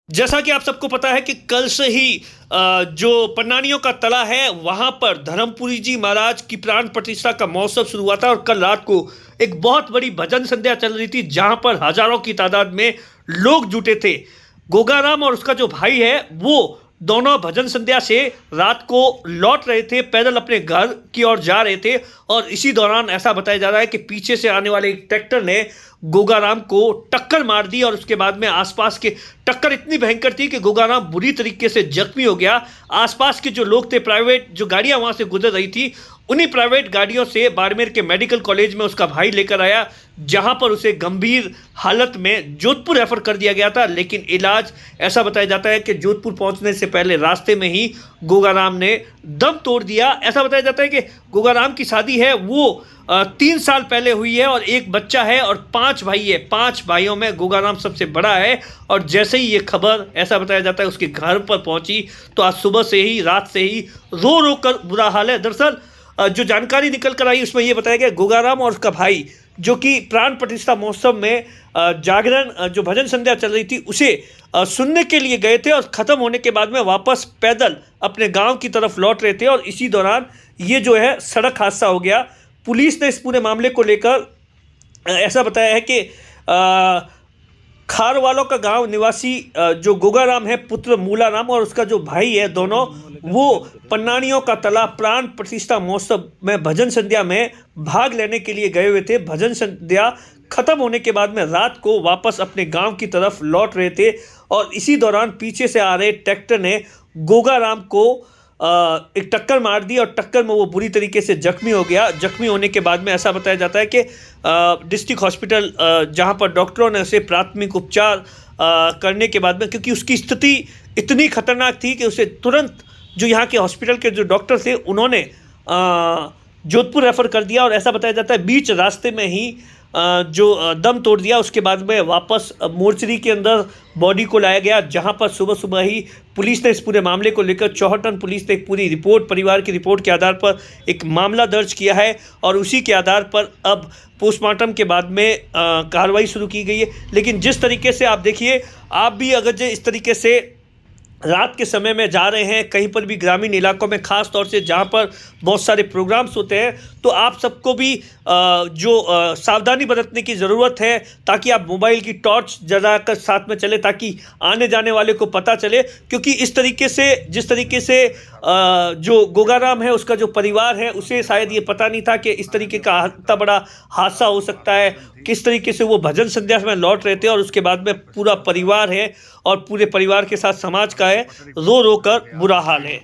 जैसा कि आप सबको पता है कि कल से ही जो पन्नानियों का तला है वहां पर धर्मपुरी जी महाराज की प्राण प्रतिष्ठा का महोत्सव शुरू हुआ था और कल रात को एक बहुत बड़ी भजन संध्या चल रही थी जहां पर हजारों की तादाद में लोग जुटे थे। गोगाराम और उसका जो भाई है वो दोनों भजन संध्या से रात को लौट रहे थे, पैदल अपने घर की ओर जा रहे थे और इसी दौरान ऐसा बताया जा रहा है कि पीछे से आने वाले एक ट्रैक्टर ने गोगाराम को टक्कर मार दी और उसके बाद में आसपास के टक्कर इतनी भयंकर थी कि गोगाराम बुरी तरीके से जख्मी हो गया। आसपास के जो लोग थे, प्राइवेट जो गाड़ियां वहां से गुजर रही थी, उन्हीं प्राइवेट गाड़ियों से बाड़मेर के मेडिकल कॉलेज में उसका भाई लेकर आया, जहां पर उसे गंभीर हालत में जोधपुर रेफर कर दिया गया था। लेकिन इलाज ऐसा बताया जाता है कि जोधपुर पहुंचने से पहले रास्ते में ही गोगाराम ने दम तोड़ दिया। ऐसा बताया जाता है कि गोगाराम की शादी है वो 3 साल पहले हुई है और एक बच्चा है और 5 भाई है। 5 भाइयों में गोगाराम सबसे बड़ा है और जैसे ही ये खबर ऐसा बताया जाता है उसके घर पर पहुंची तो आज सुबह से ही, रात से ही रो रो कर बुरा हाल है। दरअसल जो जानकारी निकल कर आई उसमें ये बताया गया गोगाराम और उसका भाई जो कि प्राण प्रतिष्ठा महोत्सव में जागरण जो भजन संध्या चल रही थी उसे सुनने के लिए गए थे और ख़त्म होने के बाद में वापस पैदल अपने गांव की तरफ लौट रहे थे और इसी दौरान ये जो है सड़क हादसा हो गया। पुलिस ने इस पूरे मामले को लेकर ऐसा बताया है कि खारवालों का गांव निवासी जो गोगाराम है पुत्र मूलाराम और उसका जो भाई है, दोनों वो पन्नानियों का तला प्राण प्रतिष्ठा महोत्सव में भजन संध्या में भाग लेने के लिए गए हुए थे। भजन संध्या खत्म होने के बाद में रात को वापस अपने गांव की तरफ लौट रहे थे और इसी दौरान पीछे से आ रहे ट्रैक्टर ने गोगाराम को एक टक्कर मार दी और टक्कर में वो बुरी तरीके से जख्मी हो गया। जख्मी होने के बाद में ऐसा बताया जाता है कि डिस्ट्रिक्ट हॉस्पिटल जहां पर डॉक्टरों ने उसे प्राथमिक उपचार करने के बाद में, क्योंकि उसकी स्थिति इतनी खतरनाक थी कि उसे तुरंत जो यहाँ के हॉस्पिटल के जो डॉक्टर थे उन्होंने जोधपुर रेफ़र कर दिया और ऐसा बताया जाता है बीच रास्ते में ही जो दम तोड़ दिया। उसके बाद में वापस मोर्चरी के अंदर बॉडी को लाया गया, जहां पर सुबह सुबह ही पुलिस ने इस पूरे मामले को लेकर चौहटन पुलिस ने एक पूरी रिपोर्ट, परिवार की रिपोर्ट के आधार पर एक मामला दर्ज किया है और उसी के आधार पर अब पोस्टमार्टम के बाद में कार्रवाई शुरू की गई है। लेकिन जिस तरीके से आप देखिए, आप भी अगर इस तरीके से रात के समय में जा रहे हैं कहीं पर भी ग्रामीण इलाकों में, ख़ास तौर से जहां पर बहुत सारे प्रोग्राम्स होते हैं, तो आप सबको भी सावधानी बरतने की ज़रूरत है ताकि आप मोबाइल की टॉर्च जलाकर साथ में चले ताकि आने जाने वाले को पता चले। क्योंकि इस तरीके से, जिस तरीके से जो गोगाराम है उसका जो परिवार है उसे शायद ये पता नहीं था कि इस तरीके का इतना बड़ा हादसा हो सकता है। किस तरीके से वो भजन संध्या में लौट रहे थे और उसके बाद में पूरा परिवार है और पूरे परिवार के साथ समाज का है रो रो कर बुरा हाल है।